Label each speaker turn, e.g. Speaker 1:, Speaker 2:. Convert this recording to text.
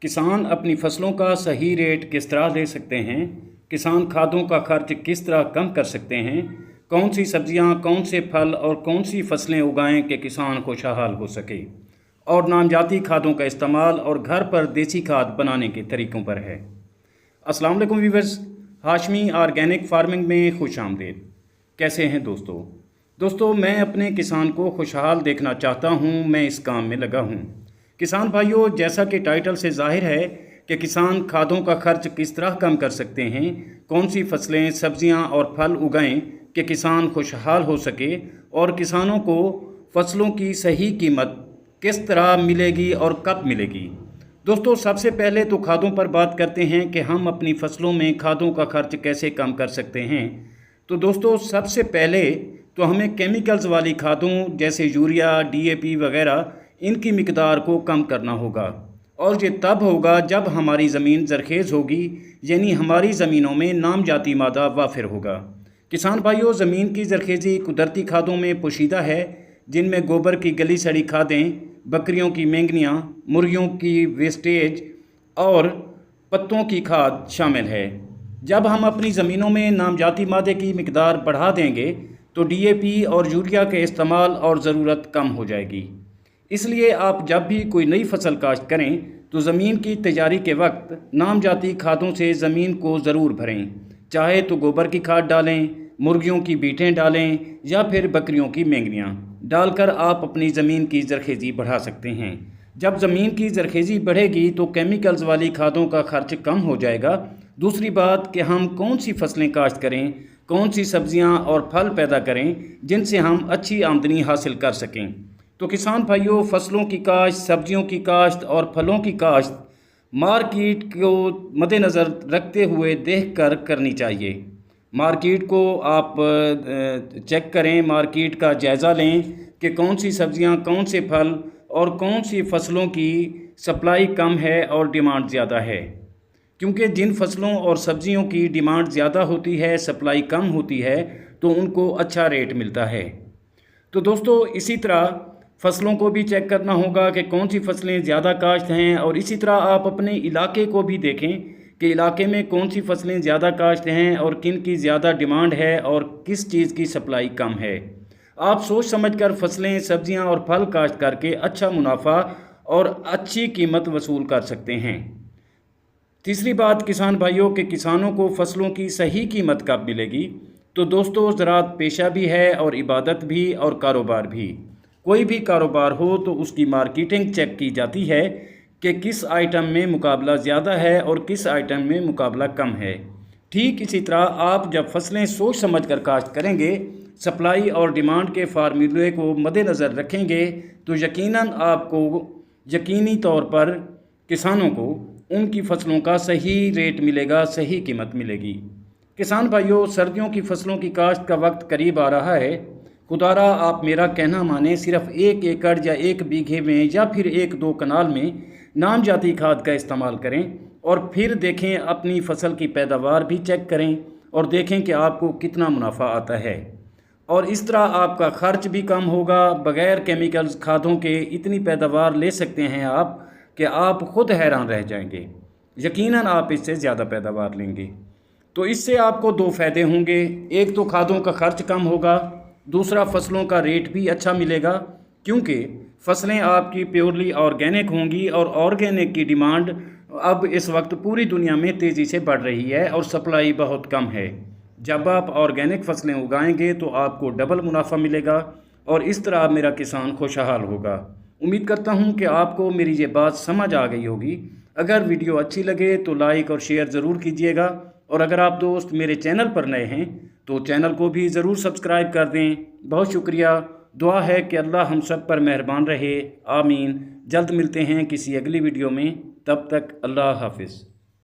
Speaker 1: किसान अपनी फसलों का सही रेट किस तरह ले सकते हैं? किसान खादों का खर्च किस तरह कम कर सकते हैं? कौन सी सब्जियां, कौन से फल और कौन सी फसलें उगाएं कि किसान खुशहाल हो सके? और नामजाती खादों का इस्तेमाल और घर पर देसी खाद बनाने के तरीक़ों पर है। अस्सलाम वालेकुम व्यूअर्स, हाशमी ऑर्गेनिक फार्मिंग में खुश आमदीद। कैसे हैं दोस्तों, मैं अपने किसान को खुशहाल देखना चाहता हूं, मैं इस काम में लगा हूं। किसान भाइयों, जैसा कि टाइटल से जाहिर है कि किसान खादों का खर्च किस तरह कम कर सकते हैं, कौन सी फसलें, सब्जियां और फल उगाएं कि किसान खुशहाल हो सके, और किसानों को फसलों की सही कीमत किस तरह मिलेगी और कब मिलेगी। दोस्तों, सबसे पहले तो खादों पर बात करते हैं कि हम अपनी फसलों में खादों का खर्च कैसे कम कर सकते हैं। तो दोस्तों, सबसे पहले तो हमें केमिकल्स वाली खादों जैसे यूरिया, डीएपी वगैरह, इनकी मिकदार को कम करना होगा। और ये तब होगा जब हमारी ज़मीन ज़रखेज़ होगी, यानी हमारी ज़मीनों में नामजाती मादा वाफिर होगा। किसान भाइयों, ज़मीन की ज़रखेज़ी कुदरती खादों में पोशीदा है, जिनमें गोबर की गली सड़ी खादें, बकरियों की मेंगनियाँ, मुर्गियों की वेस्टेज और पत्तों की खाद शामिल है। जब हम अपनी ज़मीनों में नामजाती मादे की मिकदार बढ़ा देंगे तो डीएपी और यूरिया के इस्तेमाल और ज़रूरत कम हो जाएगी। इसलिए आप जब भी कोई नई फसल काश्त करें तो ज़मीन की तैयारी के वक्त नामजाती खादों से ज़मीन को ज़रूर भरें। चाहे तो गोबर की खाद डालें, मुर्गियों की बीटें डालें या फिर बकरियों की मेंगनियाँ डालकर आप अपनी ज़मीन की ज़रखेज़ी बढ़ा सकते हैं। जब ज़मीन की ज़रखेज़ी बढ़ेगी तो केमिकल्स वाली खादों का खर्च कम हो जाएगा। दूसरी बात कि हम कौन सी फसलें काश्त करें, कौन सी सब्जियां और फल पैदा करें जिनसे हम अच्छी आमदनी हासिल कर सकें। तो किसान भाइयों, फसलों की काश्त, सब्जियों की काश्त और फलों की काश्त मार्केट को मद्देनज़र रखते हुए देखकर करनी चाहिए। मार्केट को आप चेक करें, मार्केट का जायज़ा लें कि कौन सी सब्जियां, कौन से फल और कौन सी फसलों की सप्लाई कम है और डिमांड ज़्यादा है। क्योंकि जिन फसलों और सब्जियों की डिमांड ज़्यादा होती है, सप्लाई कम होती है, तो उनको अच्छा रेट मिलता है। तो दोस्तों, इसी तरह फसलों को भी चेक करना होगा कि कौन सी फसलें ज़्यादा काश्त हैं, और इसी तरह आप अपने इलाके को भी देखें कि इलाके में कौन सी फसलें ज़्यादा काश्त हैं और किन की ज़्यादा डिमांड है और किस चीज़ की सप्लाई कम है। आप सोच समझकर फसलें, सब्जियां और फल काश्त करके अच्छा मुनाफा और अच्छी कीमत वसूल कर सकते हैं। तीसरी बात किसान भाइयों के किसानों को फसलों की सही कीमत कब मिलेगी। तो दोस्तों, ज़राअत पेशा भी है और इबादत भी और कारोबार भी। कोई भी कारोबार हो तो उसकी मार्केटिंग चेक की जाती है कि किस आइटम में मुकाबला ज़्यादा है और किस आइटम में मुकाबला कम है। ठीक इसी तरह आप जब फसलें सोच समझ कर काश्त करेंगे, सप्लाई और डिमांड के फार्मूले को मद्देनज़र रखेंगे, तो यकीनन आपको यकीनी तौर पर किसानों को उनकी फसलों का सही रेट मिलेगा, सही कीमत मिलेगी। किसान भाइयों, सर्दियों की फसलों की काश्त का वक्त करीब आ रहा है। खुदारा आप मेरा कहना माने, सिर्फ 1 एकड़ या 1 बीघे में या फिर 1-2 कनाल में नामजाती खाद का इस्तेमाल करें और फिर देखें, अपनी फसल की पैदावार भी चेक करें और देखें कि आपको कितना मुनाफा आता है। और इस तरह आपका खर्च भी कम होगा। बग़ैर केमिकल्स खादों के इतनी पैदावार ले सकते हैं आप कि आप ख़ुद हैरान रह जाएंगे। यकीनन आप इससे ज़्यादा पैदावार लेंगे। तो इससे आपको 2 फ़ायदे होंगे। एक तो खादों का खर्च कम होगा, दूसरा फसलों का रेट भी अच्छा मिलेगा, क्योंकि फसलें आपकी प्योरली ऑर्गेनिक होंगी और ऑर्गेनिक की डिमांड अब इस वक्त पूरी दुनिया में तेज़ी से बढ़ रही है और सप्लाई बहुत कम है। जब आप ऑर्गेनिक फसलें उगाएंगे तो आपको डबल मुनाफा मिलेगा और इस तरह मेरा किसान खुशहाल होगा। उम्मीद करता हूं कि आपको मेरी ये बात समझ आ गई होगी। अगर वीडियो अच्छी लगे तो लाइक और शेयर ज़रूर कीजिएगा, और अगर आप दोस्त मेरे चैनल पर नए हैं तो चैनल को भी ज़रूर सब्सक्राइब कर दें। बहुत शुक्रिया। दुआ है कि अल्लाह हम सब पर मेहरबान रहे। आमीन। जल्द मिलते हैं किसी अगली वीडियो में। तब तक अल्लाह हाफिज़।